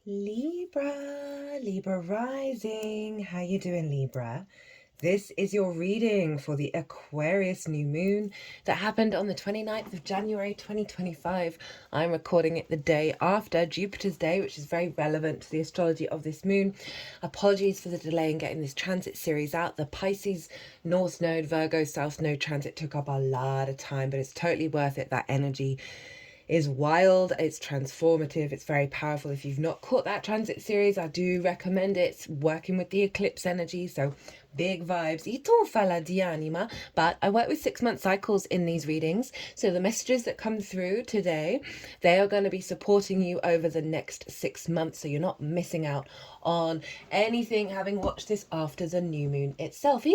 Libra rising. How you doing, Libra? This is your reading for the Aquarius new moon that happened on the 29th of January 2025. I'm recording it the day after Jupiter's day, which is very relevant to the astrology of this moon. Apologies for the delay in getting this transit series out. The Pisces North Node, Virgo South Node transit took up a lot of time, but it's totally worth it. That energy is wild, it's transformative, it's very powerful. If you've not caught that transit series, I do recommend it. It's working with the eclipse energy, so big vibes. Ito fala di anima. But I work with 6-month cycles in these readings, so the messages that come through today, they are going to be supporting you over the next 6 months, so you're not missing out on anything having watched this after the new moon itself.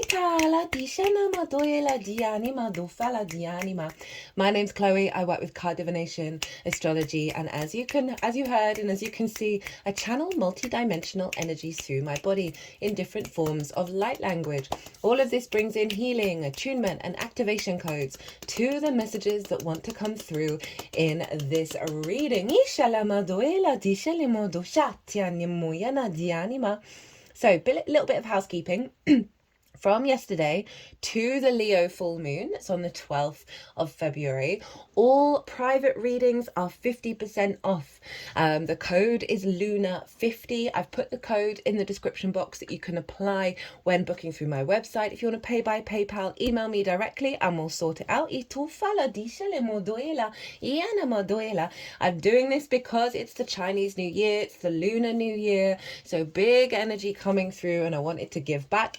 My name's Chloe. I work with card divination, astrology, and as you heard and as you can see, I channel multi-dimensional energies through my body in different forms of light language. All of this brings in healing, attunement, and activation codes to the messages that want to come through in this reading. So, a little bit of housekeeping. From yesterday to the Leo full moon, it's on the 12th of February, all private readings are 50% off. The code is Luna50. I've put the code in the description box that you can apply when booking through my website. If you want to pay by PayPal, email me directly and we'll sort it out. I'm doing this because it's the Chinese New Year, it's the Lunar New Year, so big energy coming through and I wanted to give back.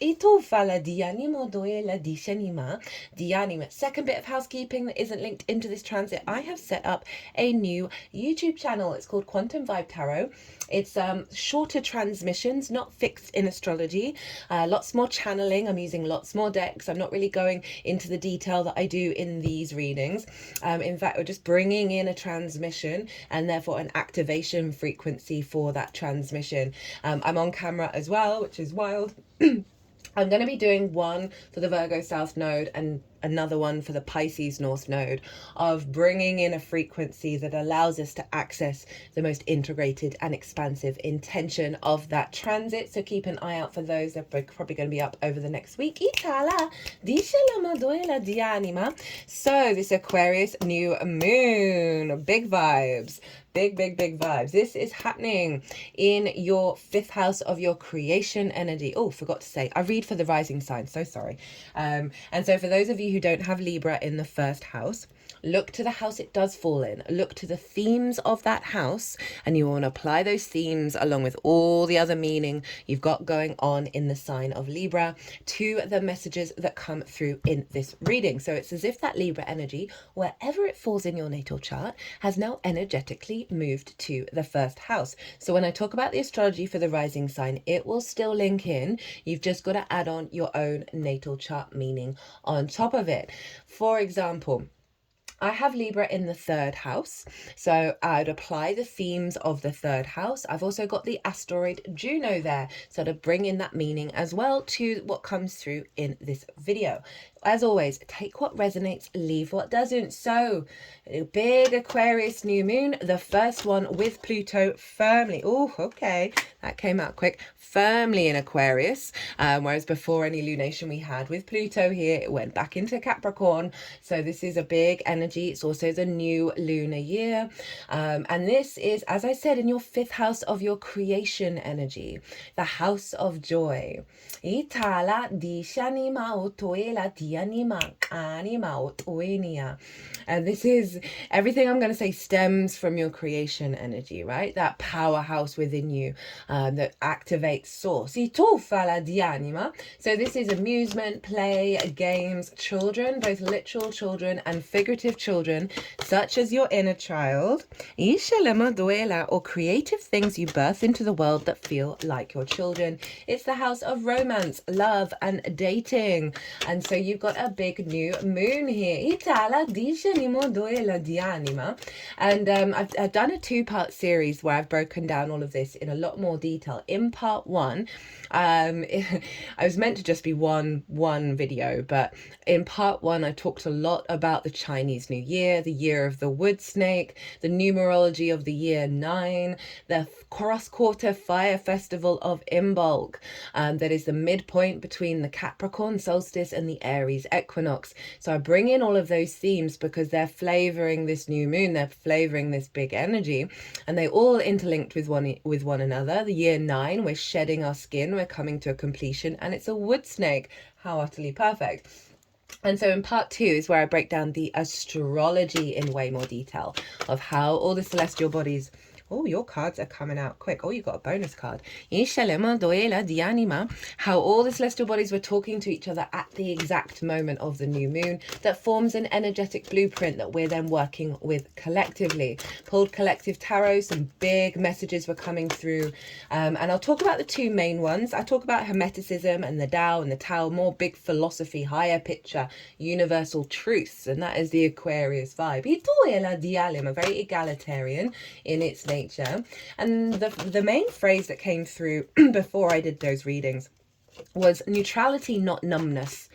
Second bit of housekeeping that isn't linked into this transit, I have set up a new YouTube channel. It's called Quantum Vibe Tarot. It's shorter transmissions, not fixed in astrology, lots more channeling. I'm using lots more decks. I'm not really going into the detail that I do in these readings. In fact, we're just bringing in a transmission and therefore an activation frequency for that transmission. I'm on camera as well, which is wild. I'm going to be doing one for the Virgo South Node and another one for the Pisces North Node, of bringing in a frequency that allows us to access the most integrated and expansive intention of that transit. So keep an eye out for those. They're probably going to be up over the next week. So this Aquarius new moon, big vibes. Big vibes. This is happening in your 5th house of your creation energy. Oh, forgot to say, I read for the rising sign. So sorry. And so for those of you who don't have Libra in the 1st house, look to the house it does fall in. Look to the themes of that house, and you want to apply those themes along with all the other meaning you've got going on in the sign of Libra to the messages that come through in this reading. So it's as if that Libra energy, wherever it falls in your natal chart, has now energetically moved to the 1st house. So when I talk about the astrology for the rising sign, it will still link in. You've just got to add on your own natal chart meaning on top of it. For example, I have Libra in the 3rd house, so I'd apply the themes of the 3rd house. I've also got the asteroid Juno there, so to bring in that meaning as well to what comes through in this video. As always, take what resonates, leave what doesn't. So, big Aquarius new moon, the first one with Pluto firmly. Oh, okay, that came out quick. Firmly in Aquarius, whereas before any lunation we had with Pluto here, it went back into Capricorn. So this is a big energy. It's also the new lunar year. And this is, as I said, in your 5th house of your creation energy, the house of joy. And this is everything I'm going to say stems from your creation energy, right? That powerhouse within you that activates source. So this is amusement, play, games, children, both literal children and figurative children, such as your inner child, or creative things you birth into the world that feel like your children. It's the house of romance, love, and dating. And so you've got a big new moon here. Itala dishanimo doela dianima. And I've done a 2-part series where I've broken down all of this in a lot more detail. In part 1, I was meant to just be one video, but in part 1 I talked a lot about the Chinese New Year, the year of the wood snake, the numerology of the year 9, the cross-quarter fire festival of Imbolc, that is the midpoint between the Capricorn solstice and the Aries equinox. So I bring in all of those themes because they're flavoring this new moon, they're flavoring this big energy, and they all interlinked with one another. The year 9, we're shedding our skin, we're coming to a completion, and it's a wood snake. How utterly perfect. And so in part 2 is where I break down the astrology in way more detail of how all the celestial bodies. Oh, your cards are coming out quick. Oh, you got a bonus card. How all the celestial bodies were talking to each other at the exact moment of the new moon that forms an energetic blueprint that we're then working with collectively. Pulled collective tarot, some big messages were coming through. And I'll talk about the 2 main ones. I talk about Hermeticism and the Tao and the Tao, more big philosophy, higher picture, universal truths. And that is the Aquarius vibe. Very egalitarian in its nature. And the main phrase that came through before I did those readings was neutrality, not numbness.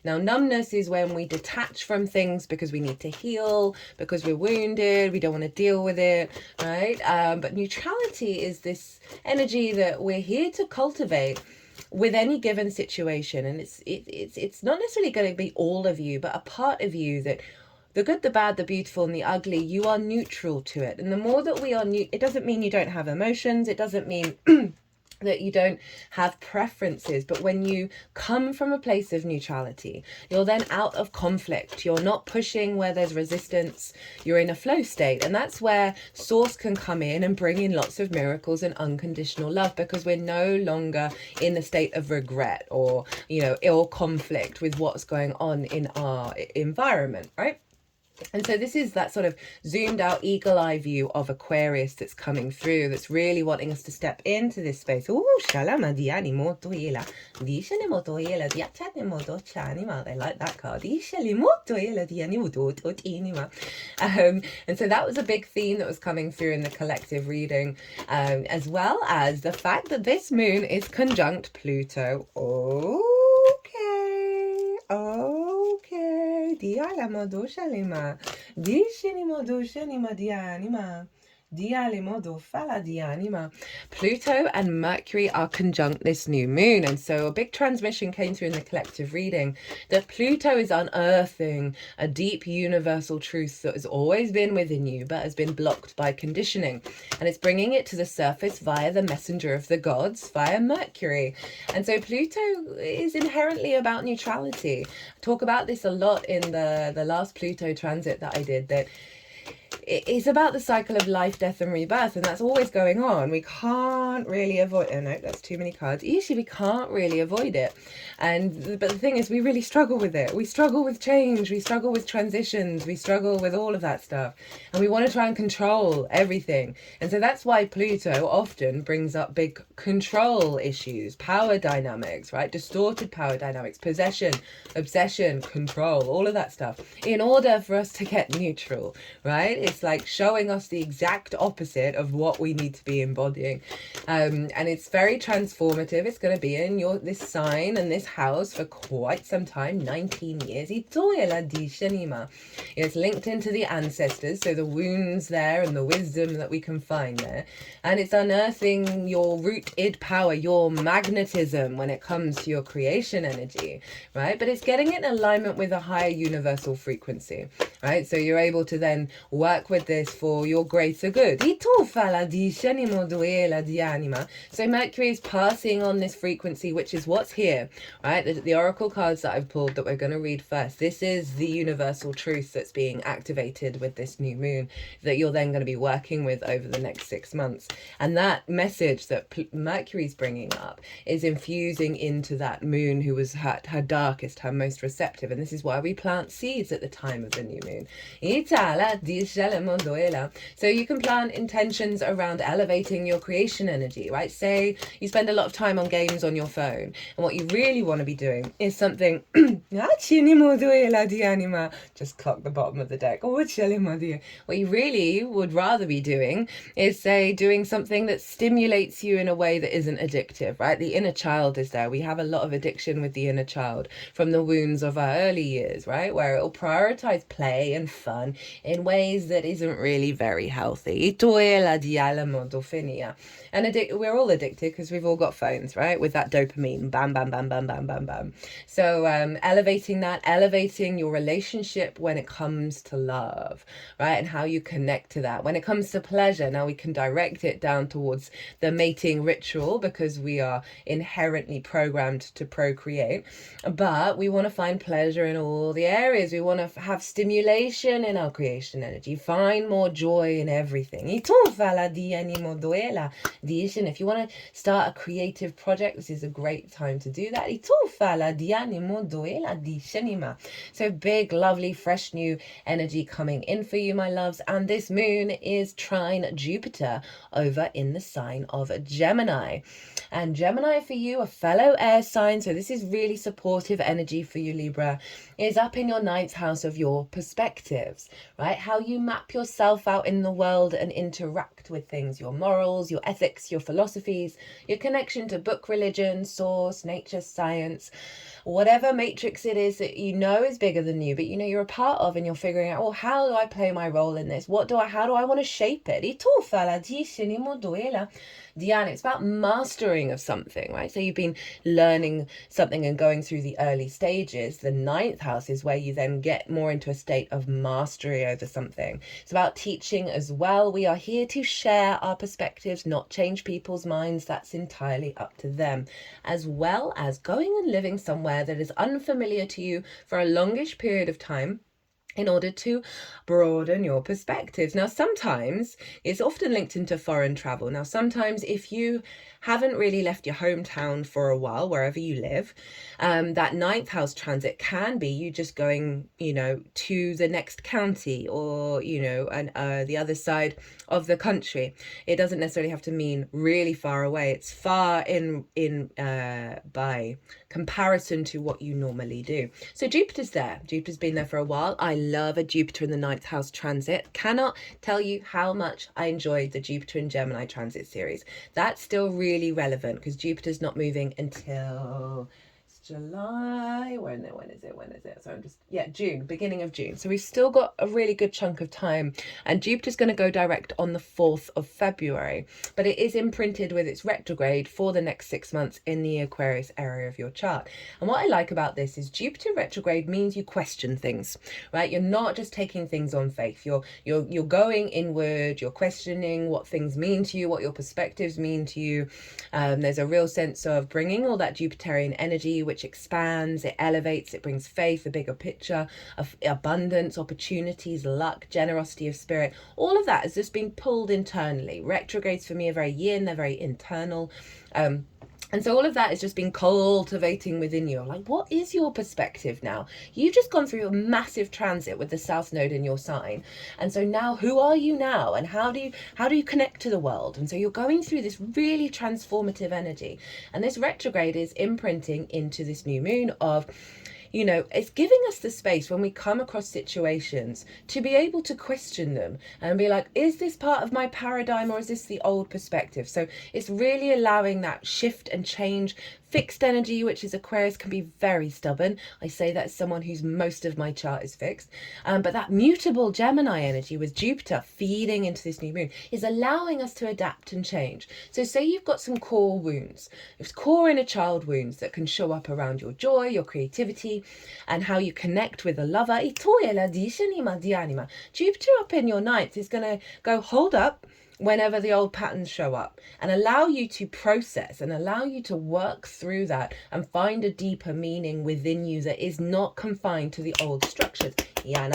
Now, numbness is when we detach from things because we need to heal, because we're wounded, we don't want to deal with it, right? But neutrality is this energy that we're here to cultivate with any given situation. And it's not necessarily going to be all of you, but a part of you that the good, the bad, the beautiful, and the ugly, you are neutral to it. And the more that we are it doesn't mean you don't have emotions. It doesn't mean that you don't have preferences. But when you come from a place of neutrality, you're then out of conflict. You're not pushing where there's resistance. You're in a flow state. And that's where Source can come in and bring in lots of miracles and unconditional love, because we're no longer in the state of regret or, ill conflict with what's going on in our environment, right? And so this is that sort of zoomed out eagle eye view of Aquarius that's coming through, that's really wanting us to step into this space. Oh, shalama diani motoila. Dishani motoila diachani motochanima. They like that card. Dishali motoila diani mototinima. And so that was a big theme that was coming through in the collective reading, as well as the fact that this moon is conjunct Pluto. Dialama doshalima, dishinima doshanima dianima, dialimodo fala dianima. Pluto and Mercury are conjunct this new moon, and so a big transmission came through in the collective reading that Pluto is unearthing a deep universal truth that has always been within you but has been blocked by conditioning, and it's bringing it to the surface via the messenger of the gods, via Mercury. And so Pluto is inherently about neutrality. I talk about this a lot in the last Pluto transit that I did, that it's about the cycle of life, death, and rebirth, and that's always going on. We can't really avoid. Oh no, that's too many cards. Usually, we can't really avoid it, but the thing is, we really struggle with it. We struggle with change. We struggle with transitions. We struggle with all of that stuff, and we want to try and control everything. And so that's why Pluto often brings up big control issues, power dynamics, right? Distorted power dynamics, possession, obsession, control, all of that stuff. In order for us to get neutral, right? It's like showing us the exact opposite of what we need to be embodying. And it's very transformative. It's going to be in this sign and this house for quite some time, 19 years. It's linked into the ancestors, so the wounds there and the wisdom that we can find there. And it's unearthing your root-id power, your magnetism when it comes to your creation energy, right? But it's getting it in alignment with a higher universal frequency, right? So you're able to then work with this for your greater good. So Mercury is passing on this frequency, which is what's here, right? The oracle cards that I've pulled that we're going to read first. This is the universal truth that's being activated with this new moon that you're then going to be working with over the next 6 months. And that message that Mercury's bringing up is infusing into that moon who was her darkest, her most receptive. And this is why we plant seeds at the time of the new moon. So you can plant intentions around elevating your creation energy, right? Say you spend a lot of time on games on your phone, and what you really want to be doing is something Just clock the bottom of the deck. What you really would rather be doing is, say, doing something that stimulates you in a way that isn't addictive, right? The inner child is there. We have a lot of addiction with the inner child from the wounds of our early years, right? Where it'll prioritize play and fun in ways that isn't really very healthy. And we're all addicted because we've all got phones, right? With that dopamine, bam, bam, bam, bam, bam, bam, bam. So elevating your relationship when it comes to love, right? And how you connect to that. When it comes to pleasure, now we can direct it down towards the mating ritual because we are inherently programmed to procreate. But we want to find pleasure in all the areas. We want to have stimulation in our creation energy, find more joy in everything. If you want to start a creative project, this is a great time to do that. So big, lovely, fresh new energy coming in for you, my loves. And this moon is trine Jupiter over in the sign of Gemini. And Gemini for you, a fellow air sign, so this is really supportive energy for you, Libra, is up in your 9th house of your perspectives, right? How you map yourself out in the world and interact with things, your morals, your ethics, your philosophies, your connection to book, religion, source, nature, science, whatever matrix it is that you know is bigger than you, but you know you're a part of, and you're figuring out, well, how do I play my role in this? How do I want to shape it? Diana, it's about mastering of something, right? So you've been learning something and going through the early stages. The 9th house is where you then get more into a state of mastery over something. It's about teaching as well. We are here to share our perspectives, not change people's minds. That's entirely up to them. As well as going and living somewhere that is unfamiliar to you for a longish period of time, in order to broaden your perspectives. Now, sometimes it's often linked into foreign travel. Now, sometimes if you haven't really left your hometown for a while, wherever you live, that 9th house transit can be you just going, to the next county or, the other side of the country. It doesn't necessarily have to mean really far away. It's far in by comparison to what you normally do. So Jupiter's there. Jupiter's been there for a while. I love a Jupiter in the 9th house transit. Cannot tell you how much I enjoyed the Jupiter and Gemini transit series. That's still really relevant because Jupiter's not moving until July. When is it? So June, beginning of June. So we've still got a really good chunk of time, and Jupiter's going to go direct on the 4th of February, but it is imprinted with its retrograde for the next 6 months in the Aquarius area of your chart. And what I like about this is Jupiter retrograde means you question things, right? You're not just taking things on faith. You're going inward. You're questioning what things mean to you, what your perspectives mean to you. There's a real sense of bringing all that Jupiterian energy, which expands, it elevates, it brings faith, a bigger picture of abundance, opportunities, luck, generosity of spirit. All of that has just been pulled internally. Retrogrades for me are very yin, they're very internal. And so all of that has just been cultivating within you. Like, what is your perspective now? You've just gone through a massive transit with the South Node in your sign. And so now, who are you now? And how do you connect to the world? And so you're going through this really transformative energy. And this retrograde is imprinting into this new moon of, it's giving us the space when we come across situations to be able to question them and be like, is this part of my paradigm or is this the old perspective? So it's really allowing that shift and change. Fixed energy, which is Aquarius, can be very stubborn. I say that as someone whose most of my chart is fixed. But that mutable Gemini energy with Jupiter feeding into this new moon is allowing us to adapt and change. So say you've got some core wounds, core inner child wounds that can show up around your joy, your creativity, and how you connect with a lover. Jupiter up in your 9th is going to go, hold up, whenever the old patterns show up, and allow you to process and allow you to work through that and find a deeper meaning within you that is not confined to the old structures. But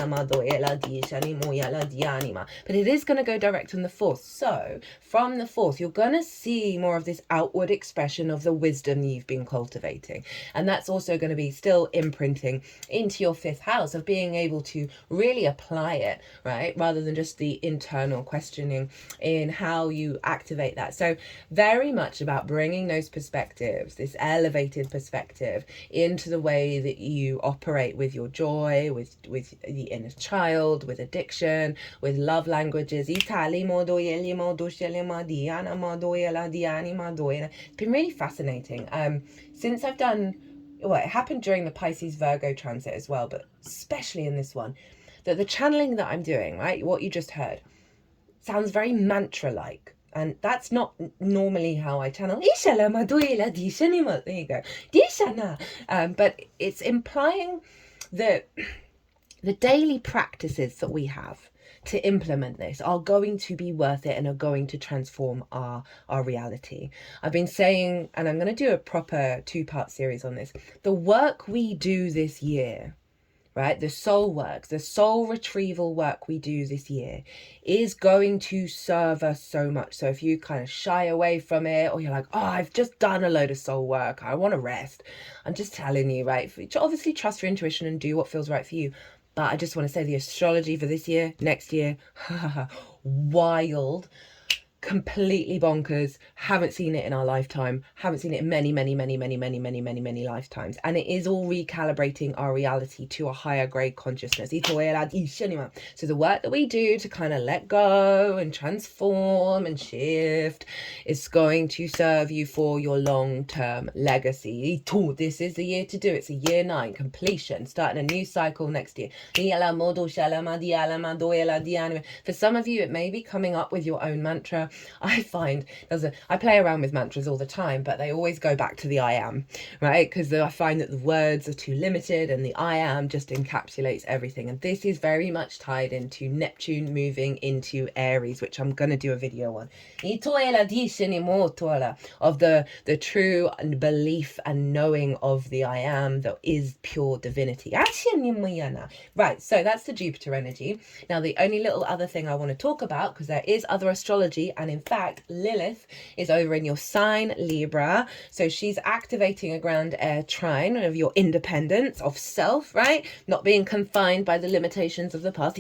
it is going to go direct on the 4th. So from the 4th, you're going to see more of this outward expression of the wisdom you've been cultivating. And that's also going to be still imprinting into your 5th house of being able to really apply it, right? Rather than just the internal questioning in how you activate that. So very much about bringing those perspectives, this elevated perspective, into the way that you operate with your joy, with the inner child, with addiction, with love languages. It's been really fascinating. Since I've done, well, it happened during the Pisces Virgo transit as well, but especially in this one, that the channeling that I'm doing, right, what you just heard, sounds very mantra-like. And that's not normally how I channel. There you go. But it's implying that the daily practices that we have to implement this are going to be worth it and are going to transform our reality. I've been saying, and I'm going to do a proper 2-part series on this, the work we do this year, right, the soul work, the soul retrieval work we do this year is going to serve us so much. So if you kind of shy away from it, or you're like, oh, I've just done a load of soul work, I want to rest, I'm just telling you, right, obviously trust your intuition and do what feels right for you. But I just want to say the astrology for this year, next year, wild, completely bonkers. Haven't seen it in our lifetime. Haven't seen it in many lifetimes. And it is all recalibrating our reality to a higher grade consciousness. So the work that we do to kind of let go and transform and shift is going to serve you for your long-term legacy. This is the year to do it. It's a year 9 completion, starting a new cycle next year. For some of you, it may be coming up with your own mantra. I find I play around with mantras all the time, but they always go back to the I am, right? Because I find that the words are too limited and the I am just encapsulates everything. And this is very much tied into Neptune moving into Aries, which I'm going to do a video on. Of the true belief and knowing of the I am that is pure divinity. Right, so that's the Jupiter energy. Now, the only little other thing I want to talk about, because there is other astrology, and in fact, Lilith is over in your sign, Libra. So she's activating a ground air trine of your independence, of self, right? Not being confined by the limitations of the past.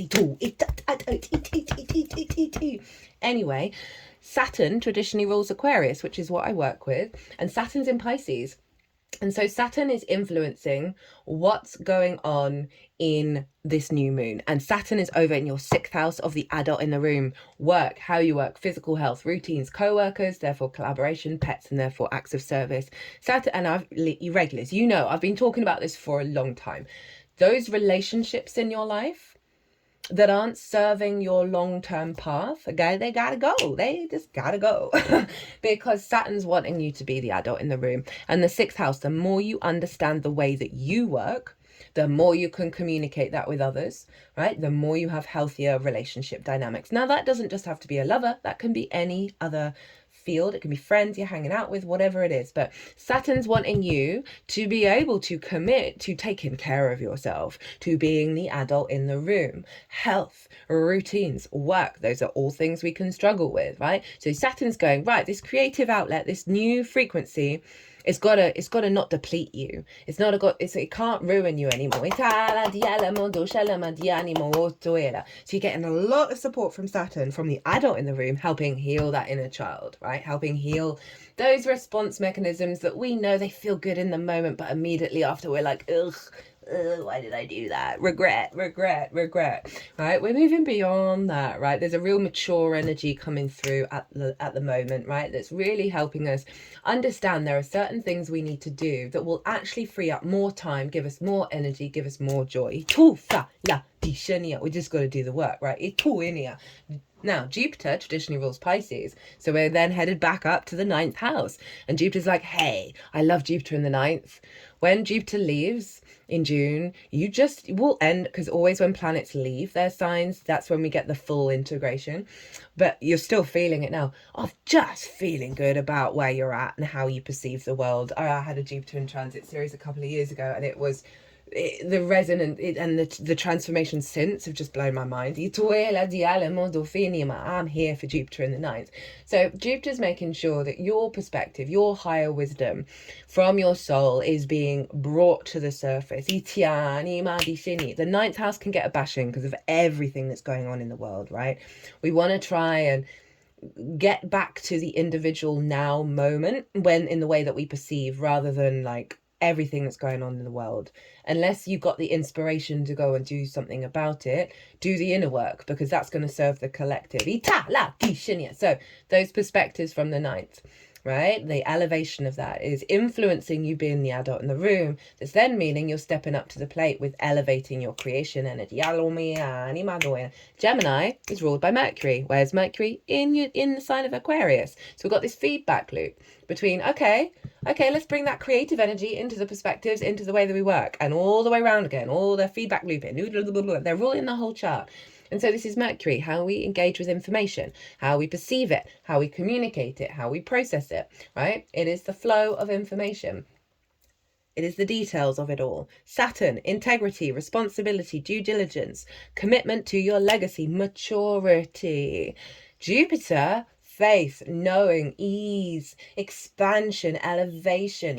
Anyway, Saturn traditionally rules Aquarius, which is what I work with, and Saturn's in Pisces. And so Saturn is influencing what's going on in this new moon. And Saturn is over in your 6th house of the adult in the room. Work, how you work, physical health, routines, co-workers, therefore collaboration, pets, and therefore acts of service. Saturn, and you regulars, you know, I've been talking about this for a long time. Those relationships in your life that aren't serving your long-term path, okay, they gotta go. They just gotta go. Because Saturn's wanting you to be the adult in the room. And the 6th house, the more you understand the way that you work, the more you can communicate that with others, right? The more you have healthier relationship dynamics. Now, that doesn't just have to be a lover. That can be any other field. It can be friends you're hanging out with, whatever it is. But Saturn's wanting you to be able to commit to taking care of yourself, to being the adult in the room. Health, routines, work, those are all things we can struggle with, right? So Saturn's going, right, this creative outlet, this new frequency, it's gotta not deplete you. It can't ruin you anymore. So you're getting a lot of support from Saturn, from the adult in the room, helping heal that inner child, right? Helping heal those response mechanisms that we know they feel good in the moment, but immediately after we're like, ugh, why did I do that? Regret, right? We're moving beyond that, right? There's a real mature energy coming through at the moment, right? That's really helping us understand there are certain things we need to do that will actually free up more time, give us more energy, give us more joy. We just got to do the work, right? Now, Jupiter traditionally rules Pisces, so we're then headed back up to the 9th house. And Jupiter's like, hey, I love Jupiter in the 9th. When Jupiter leaves in June, will end, because always when planets leave their signs, that's when we get the full integration. But you're still feeling it now, of just feeling good about where you're at and how you perceive the world. I had a Jupiter in transit series a couple of years ago, and it was... the resonance and the transformation since have just blown my mind. I'm here for Jupiter in the 9th. So Jupiter's making sure that your perspective, your higher wisdom from your soul is being brought to the surface. The 9th house can get a bashing because of everything that's going on in the world, right? We want to try and get back to the individual now moment when in the way that we perceive, rather than like everything that's going on in the world. Unless you've got the inspiration to go and do something about it, do the inner work, because that's going to serve the collective. So those perspectives from the ninth, right? The elevation of that is influencing you being the adult in the room. That's then meaning you're stepping up to the plate with elevating your creation energy. Gemini is ruled by Mercury. Where's Mercury? In the sign of Aquarius. So we've got this feedback loop between, okay, let's bring that creative energy into the perspectives, into the way that we work, and all the way around again, all the feedback looping. They're ruling the whole chart. And so this is Mercury, how we engage with information, how we perceive it, how we communicate it, how we process it, right? It is the flow of information. It is the details of it all. Saturn, integrity, responsibility, due diligence, commitment to your legacy, maturity. Jupiter, faith, knowing, ease, expansion, elevation.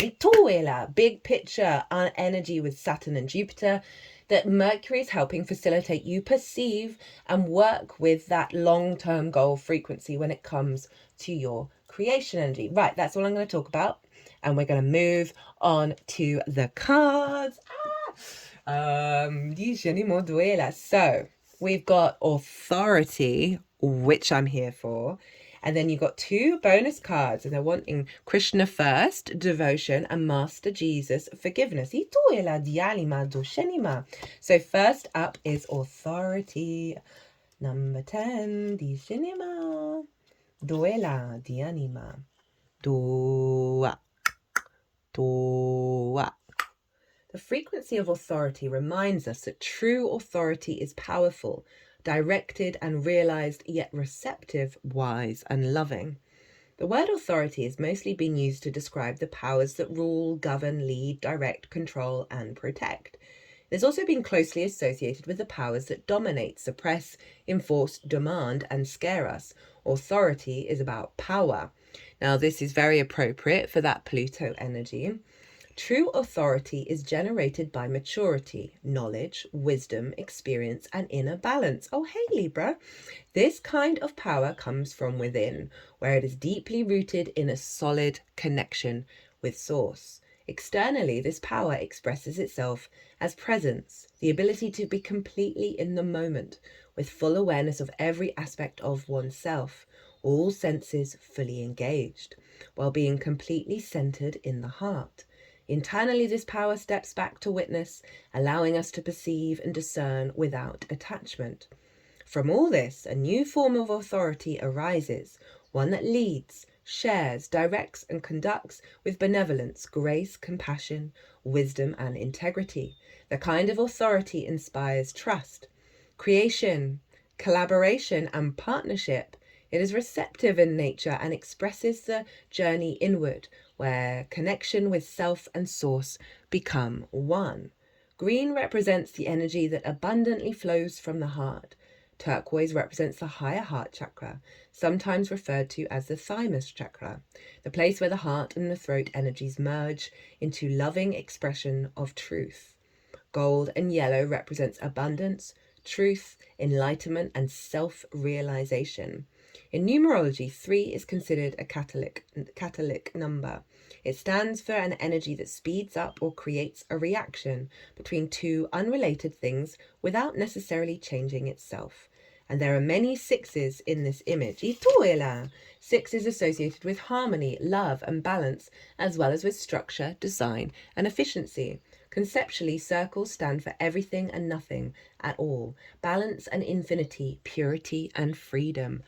Big picture energy with Saturn and Jupiter. That Mercury is helping facilitate you perceive and work with that long-term goal frequency when it comes to your creation energy. Right, that's all I'm going to talk about. And we're going to move on to the cards. So we've got authority, which I'm here for. And then you've got two bonus cards, and they're wanting Krishna first, devotion, and Master Jesus, forgiveness. So first up is authority. Number 10, di cinema. Duela di anima. Dua. Dua. The frequency of authority reminds us that true authority is powerful, directed and realized, yet receptive, wise and loving. The word authority has mostly been used to describe the powers that rule, govern, lead, direct, control and protect. It has also been closely associated with the powers that dominate, suppress, enforce, demand and scare us. Authority is about power. Now this is very appropriate for that Pluto energy. True authority is generated by maturity, knowledge, wisdom, experience, and inner balance. Oh, hey, Libra. This kind of power comes from within, where it is deeply rooted in a solid connection with Source. Externally, this power expresses itself as presence, the ability to be completely in the moment, with full awareness of every aspect of oneself, all senses fully engaged, while being completely centered in the heart. Internally, this power steps back to witness, allowing us to perceive and discern without attachment. From all this, a new form of authority arises, one that leads, shares, directs, and conducts with benevolence, grace, compassion, wisdom, and integrity. The kind of authority inspires trust, creation, collaboration, and partnership. It is receptive in nature and expresses the journey inward, where connection with self and source become one. Green represents the energy that abundantly flows from the heart. Turquoise represents the higher heart chakra, sometimes referred to as the thymus chakra, the place where the heart and the throat energies merge into loving expression of truth. Gold and yellow represents abundance, truth, enlightenment, and self-realization. In numerology, 3 is considered a catalytic number. It stands for an energy that speeds up or creates a reaction between two unrelated things without necessarily changing itself. And there are many 6s in this image. 6 is associated with harmony, love, and balance, as well as with structure, design, and efficiency. Conceptually, circles stand for everything and nothing at all, balance and infinity, purity and freedom.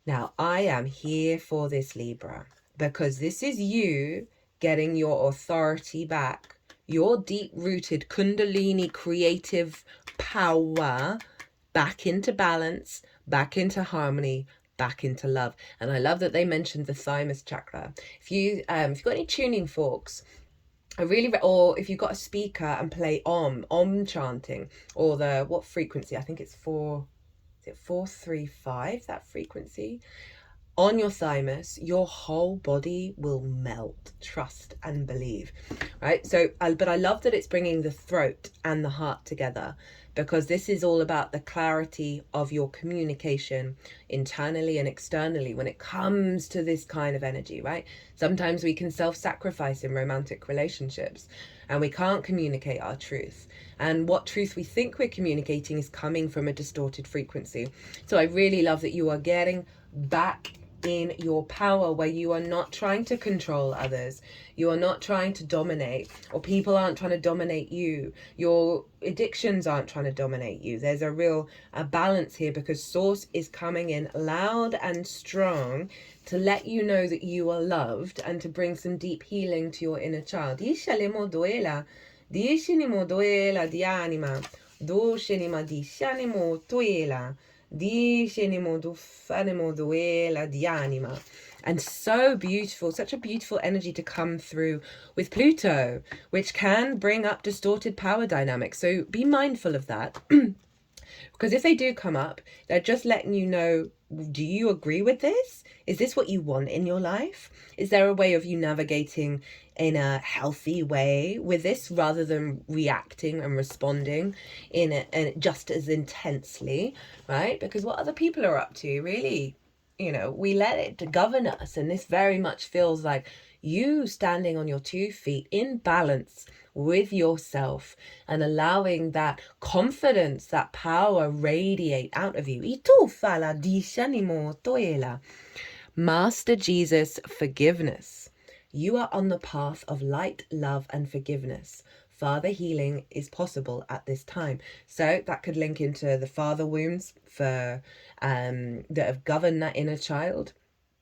Now, I am here for this, Libra, because this is you getting your authority back, your deep-rooted Kundalini creative power back into balance, back into harmony, back into love. And I love that they mentioned the thymus chakra. If you've got any tuning forks, or if you've got a speaker and play om chanting, or what frequency? I think it's 435, that frequency, on your thymus, your whole body will melt. Trust and believe, right? So, but I love that it's bringing the throat and the heart together, because this is all about the clarity of your communication internally and externally when it comes to this kind of energy, right? Sometimes we can self-sacrifice in romantic relationships and we can't communicate our truth. And what truth we think we're communicating is coming from a distorted frequency. So I really love that you are getting back in your power, where you are not trying to control others, you are not trying to dominate, or people aren't trying to dominate you, your addictions aren't trying to dominate you. There's a real balance here, because source is coming in loud and strong to let you know that you are loved and to bring some deep healing to your inner child. Di anima, and so beautiful, such a beautiful energy to come through with Pluto, which can bring up distorted power dynamics. So be mindful of that. Because if they do come up, they're just letting you know, do you agree with this? Is this what you want in your life? Is there a way of you navigating in a healthy way with this, rather than reacting and responding in just as intensely, right? Because what other people are up to, really, we let it govern us. And this very much feels like you standing on your 2 feet in balance with yourself and allowing that confidence, that power radiate out of you. Master Jesus, forgiveness. You are on the path of light, love, and forgiveness. Father healing is possible at this time. So that could link into the father wounds that have governed that inner child.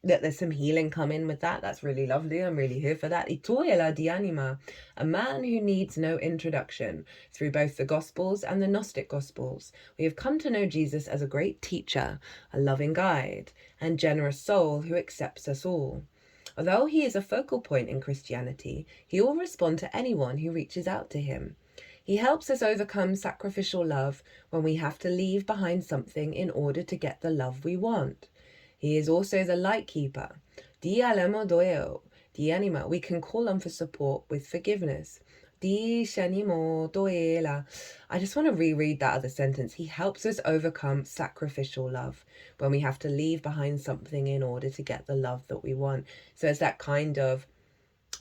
That there's some healing coming with that. That's really lovely. I'm really here for that. Itoela di anima, a man who needs no introduction. Through both the Gospels and the Gnostic Gospels, we have come to know Jesus as a great teacher, a loving guide, and generous soul who accepts us all. Although he is a focal point in Christianity, he will respond to anyone who reaches out to him. He helps us overcome sacrificial love when we have to leave behind something in order to get the love we want. He is also the light keeper. Di alamo doeo, di anima. We can call on for support with forgiveness. Di shanimo doela. I just want to reread that other sentence. He helps us overcome sacrificial love when we have to leave behind something in order to get the love that we want. So it's that kind of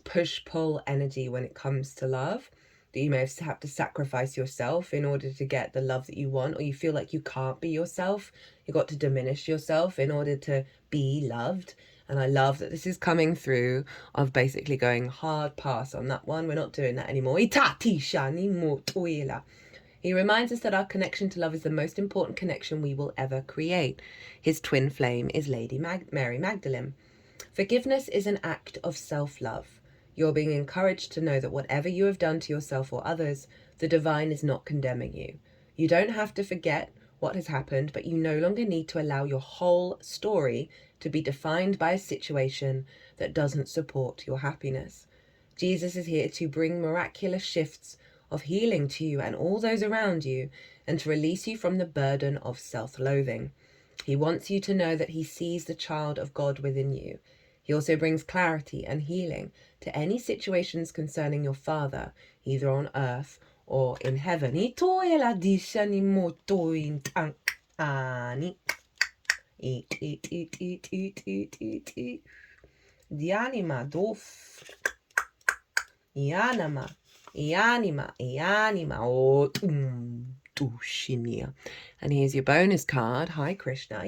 push-pull energy when it comes to love, that you may have to sacrifice yourself in order to get the love that you want, or you feel like you can't be yourself. You've got to diminish yourself in order to be loved. And I love that this is coming through of basically going hard pass on that one. We're not doing that anymore. He reminds us that our connection to love is the most important connection we will ever create. His twin flame is Lady Mary Magdalene. Forgiveness is an act of self-love. You're being encouraged to know that whatever you have done to yourself or others, the divine is not condemning you. You don't have to forget what has happened, but you no longer need to allow your whole story to be defined by a situation that doesn't support your happiness. Jesus is here to bring miraculous shifts of healing to you and all those around you, and to release you from the burden of self-loathing. He wants you to know that he sees the child of God within you. He also brings clarity and healing to any situations concerning your Father, either on earth or in heaven. Dianima dof. Ianima. And here's your bonus card. Hi, Krishna.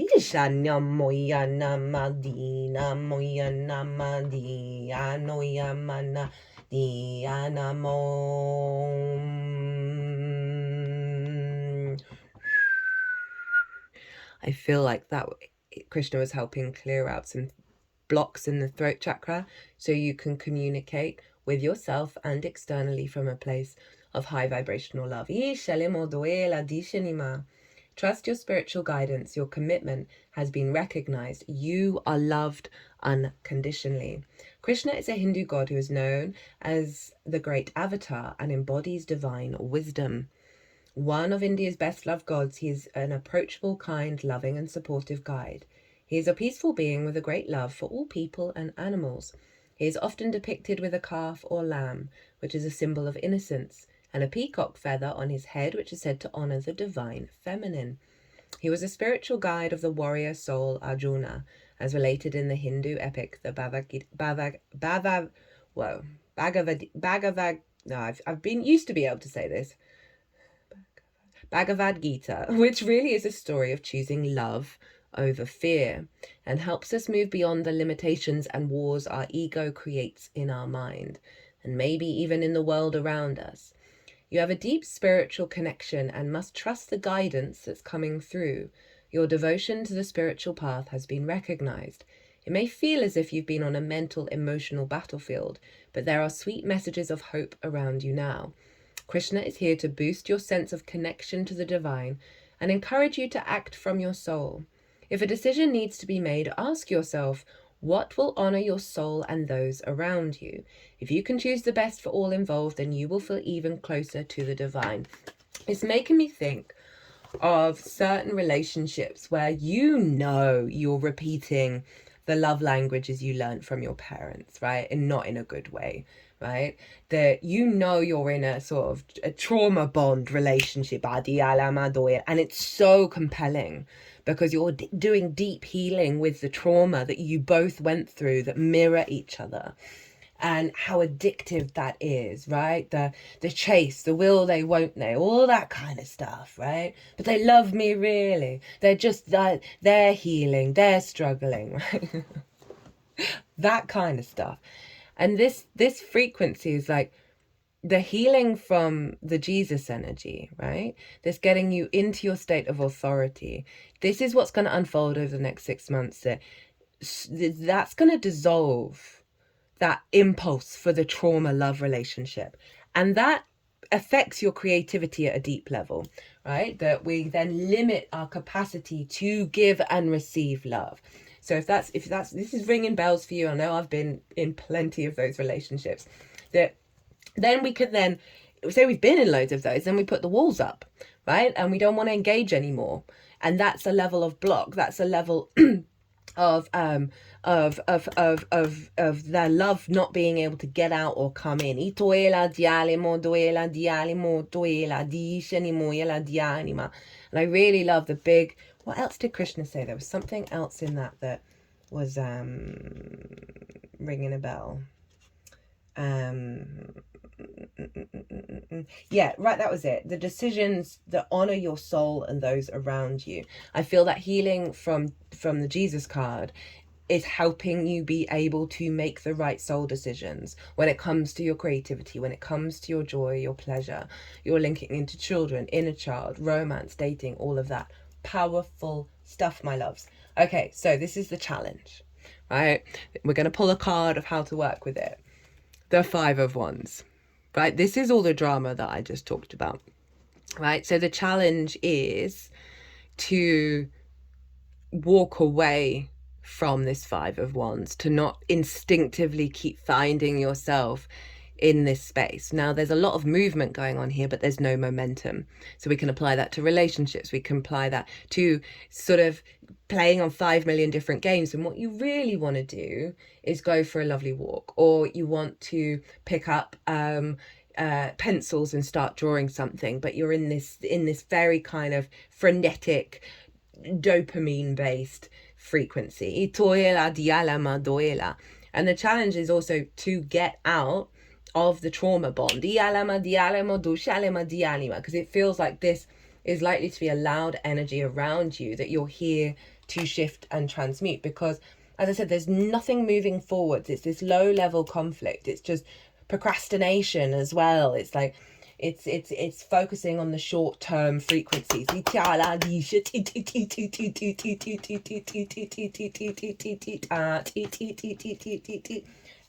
I feel like that Krishna was helping clear out some blocks in the throat chakra so you can communicate with yourself and externally from a place of high vibrational love. Trust your spiritual guidance. Your commitment has been recognized. You are loved unconditionally. Krishna is a Hindu god who is known as the great avatar and embodies divine wisdom. One of India's best loved gods, he is an approachable, kind, loving and supportive guide. He is a peaceful being with a great love for all people and animals. He is often depicted with a calf or lamb, which is a symbol of innocence and a peacock feather on his head, which is said to honor the divine feminine. He was a spiritual guide of the warrior soul Arjuna, as related in the Hindu epic, the Bhagavad. No, I've been used to be able to say this. Bhagavad Gita, which really is a story of choosing love over fear and helps us move beyond the limitations and wars our ego creates in our mind and maybe even in the world around us. You have a deep spiritual connection and must trust the guidance that's coming through. Your devotion to the spiritual path has been recognized. It may feel as if you've been on a mental, emotional battlefield, but there are sweet messages of hope around you now. Krishna is here to boost your sense of connection to the divine and encourage you to act from your soul. If a decision needs to be made, ask yourself, what will honor your soul and those around you? If you can choose the best for all involved, then you will feel even closer to the divine. It's making me think of certain relationships where you're repeating the love languages you learned from your parents, right? And not in a good way, right? That you're in a sort of a trauma bond relationship, and it's so compelling because you're doing deep healing with the trauma that you both went through that mirror each other. And how addictive that is, right? The chase, the will they, won't they, all that kind of stuff, right? But they love me really. They're just, they're healing, they're struggling, right? That kind of stuff. And this frequency is like the healing from the Jesus energy, right? This getting you into your state of authority. This is what's going to unfold over the next 6 months. That's going to dissolve that impulse for the trauma love relationship, and that affects your creativity at a deep level, right? That we then limit our capacity to give and receive love. So if that's this is ringing bells for you, I know I've been in plenty of those relationships, that then we could then say we've been in loads of those, then we put the walls up, right? And we don't want to engage anymore, and that's a level of block, that's a level of their love not being able to get out or come in. And I really love the big, what else did Krishna say? There was something else in that was ringing a bell. Yeah, right, that was it. The decisions that honor your soul and those around you. I feel that healing from the Jesus card is helping you be able to make the right soul decisions when it comes to your creativity, when it comes to your joy, your pleasure, your linking into children, inner child, romance, dating, all of that powerful stuff, my loves. Okay, so this is the challenge, right? We're going to pull a card of how to work with it. The 5 of Wands, right? This is all the drama that I just talked about, right? So the challenge is to walk away from this 5 of Wands, to not instinctively keep finding yourself in this space. Now, there's a lot of movement going on here, but there's no momentum. So we can apply that to relationships. We can apply that to sort of playing on 5 million different games. And what you really want to do is go for a lovely walk, or you want to pick up pencils and start drawing something, but you're in this very kind of frenetic, dopamine based frequency. And the challenge is also to get out of the trauma bond, because it feels like this is likely to be a loud energy around you that you're here to shift and transmute. Because, as I said, there's nothing moving forwards. It's this low level conflict. It's just procrastination as well. It's like it's focusing on the short term frequencies.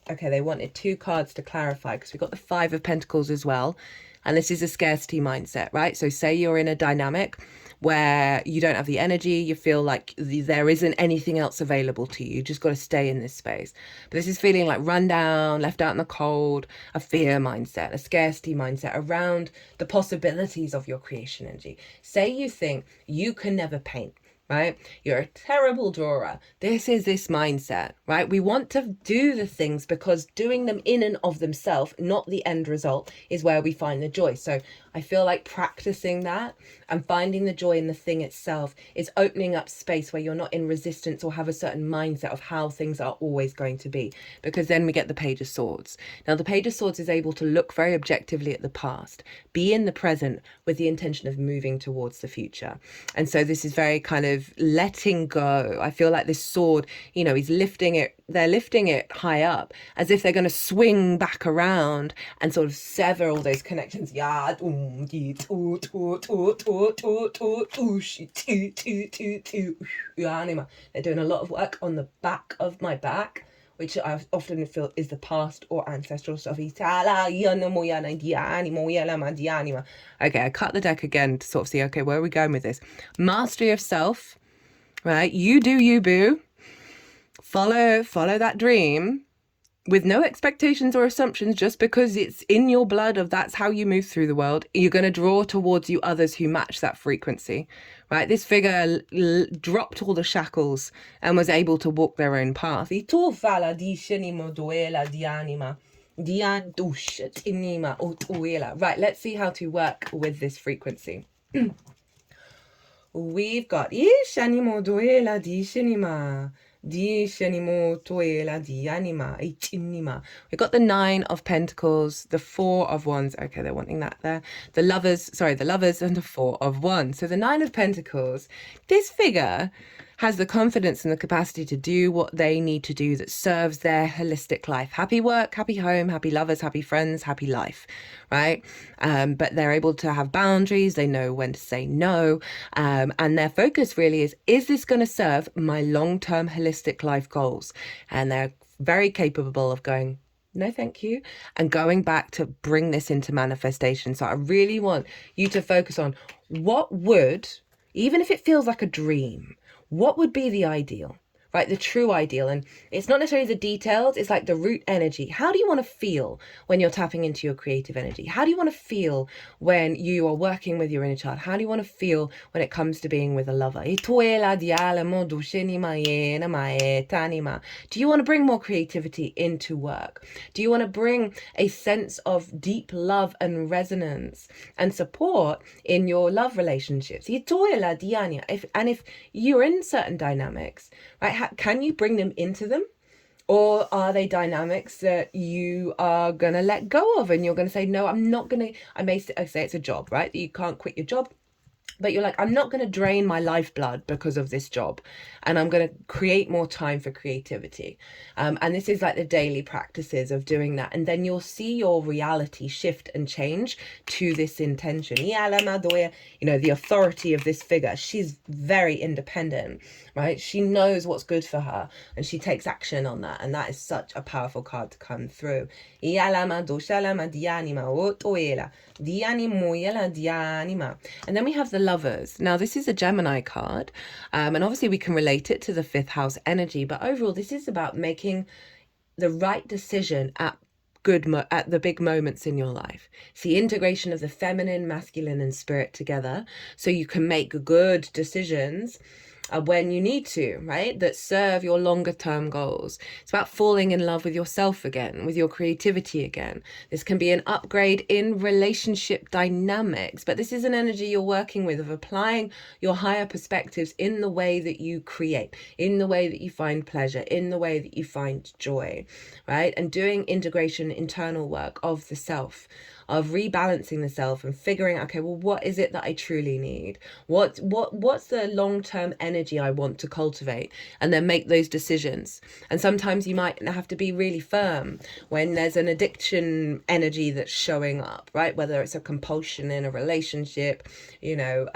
Okay, they wanted 2 cards to clarify because we got the 5 of Pentacles as well. And this is a scarcity mindset, right? So say you're in a dynamic where you don't have the energy, you feel like there isn't anything else available to you. You just got to stay in this space. But this is feeling like run down, left out in the cold, a fear mindset, a scarcity mindset around the possibilities of your creation energy. Say you think you can never paint. right? You're a terrible drawer. This is this mindset, right? We want to do the things because doing them in and of themselves, not the end result, is where we find the joy. So I feel like practicing that and finding the joy in the thing itself is opening up space where you're not in resistance or have a certain mindset of how things are always going to be, because then we get the Page of Swords. Now, the Page of Swords is able to look very objectively at the past, be in the present with the intention of moving towards the future. And so this is very kind of letting go. I feel like this sword, you know, he's lifting it, they're lifting it high up as if they're going to swing back around and sort of sever all those connections. They're doing a lot of work on the back of my back, which I often feel is the past or ancestral stuff. Okay, I cut the deck again to sort of see, okay, where are we going with this? Mastery of self, right? You do you, boo. Follow that dream with no expectations or assumptions, just because it's in your blood of that's how you move through the world. You're going to draw towards you others who match that frequency, right? This figure dropped all the shackles and was able to walk their own path. Right, let's see how to work with this frequency. We've got we've got the 9 of Pentacles, the 4 of Wands. Okay, they're wanting that there. The lovers, and the 4 of Wands. So the 9 of Pentacles, this figure has the confidence and the capacity to do what they need to do that serves their holistic life. Happy work, happy home, happy lovers, happy friends, happy life, right? But they're able to have boundaries. They know when to say no. And their focus really is this going to serve my long-term holistic life goals? And they're very capable of going, no, thank you, and going back to bring this into manifestation. So I really want you to focus on what would, even if it feels like a dream, what would be the ideal, right? The true ideal. And it's not necessarily the details, it's like the root energy. How do you want to feel when you're tapping into your creative energy? How do you want to feel when you are working with your inner child? How do you want to feel when it comes to being with a lover? Do you want to bring more creativity into work? Do you want to bring a sense of deep love and resonance and support in your love relationships? If you're in certain dynamics, right, can you bring them into them? Or are they dynamics that you are going to let go of and you're going to say, no, I'm not going to, I say it's a job, right? You can't quit your job. But you're like, I'm not going to drain my lifeblood because of this job, and I'm going to create more time for creativity. And this is like the daily practices of doing that. And then you'll see your reality shift and change to this intention. You know, the authority of this figure, she's very independent, right? She knows what's good for her and she takes action on that. And that is such a powerful card to come through. And then we have the Lovers. Now, this is a Gemini card, and obviously we can relate it to the 5th house energy, but overall this is about making the right decision at the big moments in your life. It's the integration of the feminine, masculine, and spirit together, so you can make good decisions when you need to, right? That serve your longer term goals. It's about falling in love with yourself again, with your creativity again. This can be an upgrade in relationship dynamics, but this is an energy you're working with of applying your higher perspectives in the way that you create, in the way that you find pleasure, in the way that you find joy, right? And doing integration, internal work of the self, of rebalancing the self and figuring out, okay, well, what is it that I truly need? What's the long-term energy I want to cultivate? And then make those decisions. And sometimes you might have to be really firm when there's an addiction energy that's showing up, right? Whether it's a compulsion in a relationship, you know,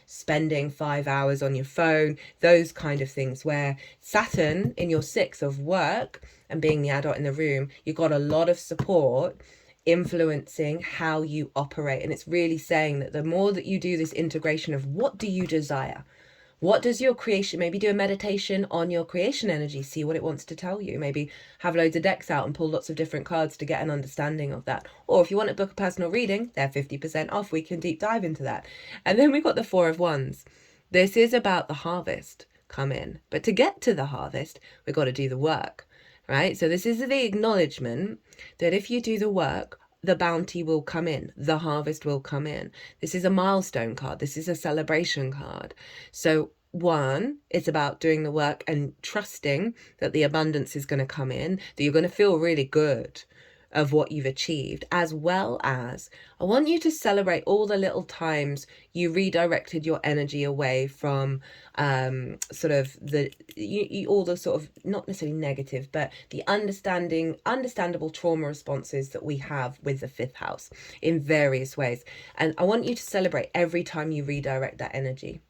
spending 5 hours on your phone, those kind of things, where Saturn in your 6th of work and being the adult in the room, you've got a lot of support influencing how you operate. And it's really saying that the more that you do this integration of what do you desire, what does your creation, maybe do a meditation on your creation energy, see what it wants to tell you, maybe have loads of decks out and pull lots of different cards to get an understanding of that. Or if you want to book a personal reading, they're 50% off, we can deep dive into that. And then we've got the 4 of Wands. This is about the harvest come in. But to get to the harvest, we've got to do the work, right? So this is the acknowledgement that if you do the work, the bounty will come in, the harvest will come in. This is a milestone card. This is a celebration card. So one, it's about doing the work and trusting that the abundance is going to come in, that you're going to feel really good of what you've achieved, as well as I want you to celebrate all the little times you redirected your energy away from sort of all the sort of, not necessarily negative, but the understandable trauma responses that we have with the fifth house in various ways. And I want you to celebrate every time you redirect that energy.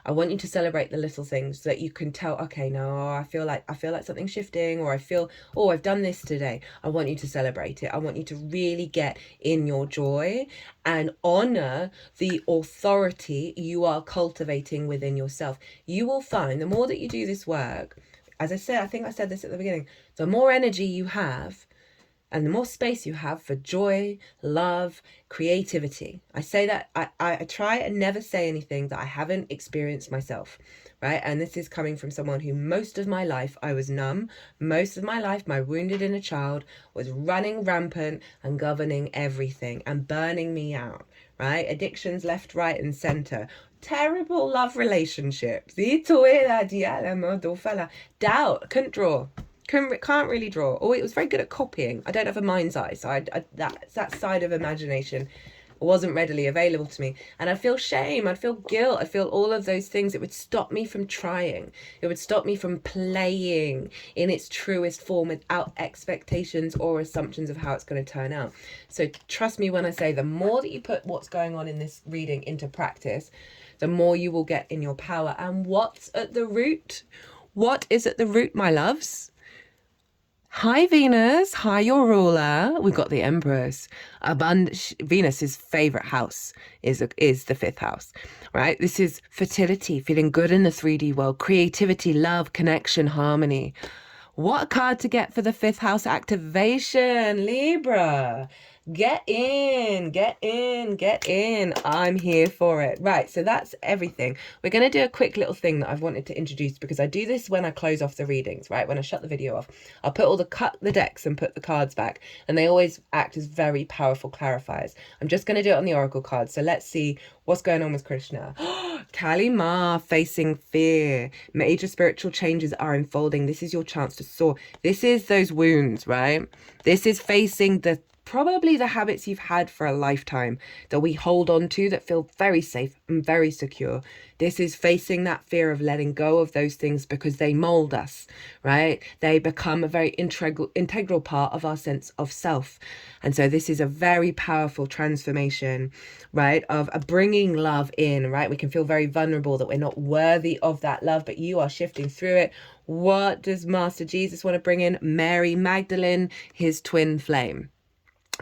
I want you to celebrate the little things that you can tell, okay, no, I feel like something's shifting, or I feel, oh, I've done this today. I want you to celebrate it. I want you to really get in your joy and honor the authority you are cultivating within yourself. You will find the more that you do this work, as I said, I think I said this at the beginning, the more energy you have, and the more space you have for joy, love, creativity. I say that, I try and never say anything that I haven't experienced myself, right? And this is coming from someone who most of my life I was numb. Most of my life, my wounded inner child was running rampant and governing everything and burning me out, right? Addictions left, right, and center. Terrible love relationships. Doubt, couldn't draw. Can't really draw. Oh, it was very good at copying. I don't have a mind's eye, so that side of imagination wasn't readily available to me. And I'd feel shame, I'd feel guilt, I'd feel all of those things. It would stop me from trying. It would stop me from playing in its truest form without expectations or assumptions of how it's going to turn out. So trust me when I say the more that you put what's going on in this reading into practice, the more you will get in your power. And what's at the root? What is at the root, my loves? Hi, Venus. Hi, your ruler. We've got the Empress. Venus's favorite house is the fifth house, right? This is fertility, feeling good in the 3D world, creativity, love, connection, harmony. What a card to get for the fifth house activation, Libra. Get in, get in, get in. I'm here for it. Right, so that's everything. We're going to do a quick little thing that I've wanted to introduce, because I do this when I close off the readings, right? When I shut the video off, I'll cut the decks and put the cards back, and they always act as very powerful clarifiers. I'm just going to do it on the oracle cards. So let's see what's going on with Krishna. Kali Ma facing fear. Major spiritual changes are unfolding. This is your chance to soar. This is those wounds, right? This is facing probably the habits you've had for a lifetime that we hold on to that feel very safe and very secure. This is facing that fear of letting go of those things because they mold us, right? They become a very integral part of our sense of self. And so this is a very powerful transformation, right? Of bringing love in, right? We can feel very vulnerable that we're not worthy of that love, but you are shifting through it. What does Master Jesus want to bring in? Mary Magdalene, his twin flame.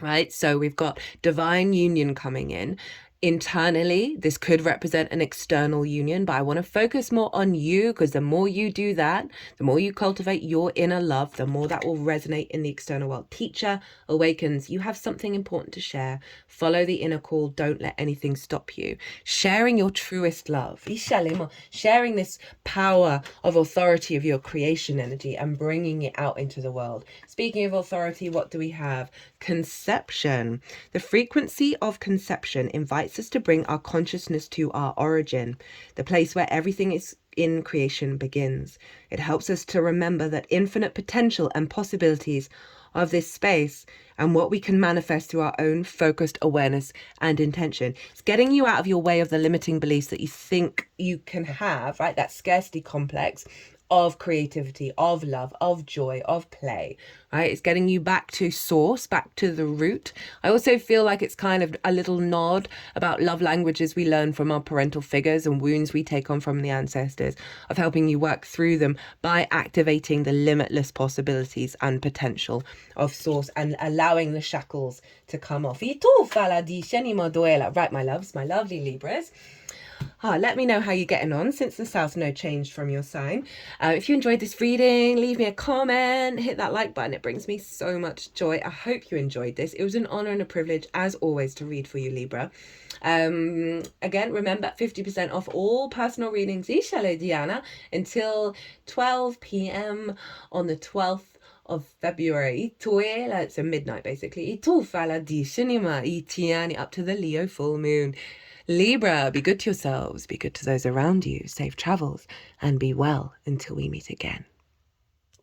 Right, so we've got divine union coming in. Internally, this could represent an external union, but I want to focus more on you, because the more you do that, the more you cultivate your inner love, the more that will resonate in the external world. Teacher awakens. You have something important to share. Follow the inner call. Don't let anything stop you. Sharing your truest love. Sharing this power of authority of your creation energy and bringing it out into the world. Speaking of authority, what do we have? Conception. The frequency of conception invites us to bring our consciousness to our origin, the place where everything is in creation begins. It helps us to remember that infinite potential and possibilities of this space and what we can manifest through our own focused awareness and intention. It's getting you out of your way of the limiting beliefs that you think you can have, right? That scarcity complex of creativity, of love, of joy, of play, right? It's getting you back to source, back to the root. I also feel like it's kind of a little nod about love languages we learn from our parental figures and wounds we take on from the ancestors, of helping you work through them by activating the limitless possibilities and potential of source and allowing the shackles to come off. Right, my loves, my lovely Libras. Let me know how you're getting on since the South Node changed from your sign. If you enjoyed this reading, leave me a comment, hit that like button. It brings me so much joy. I hope you enjoyed this. It was an honor and a privilege, as always, to read for you, Libra. Again, remember 50% off all personal readings, Dinah, until 12 p.m. on the 12th of February. It's a midnight basically. Itu fala di cinema itiani up to the Leo full moon. Libra, be good to yourselves, be good to those around you, safe travels, and be well until we meet again.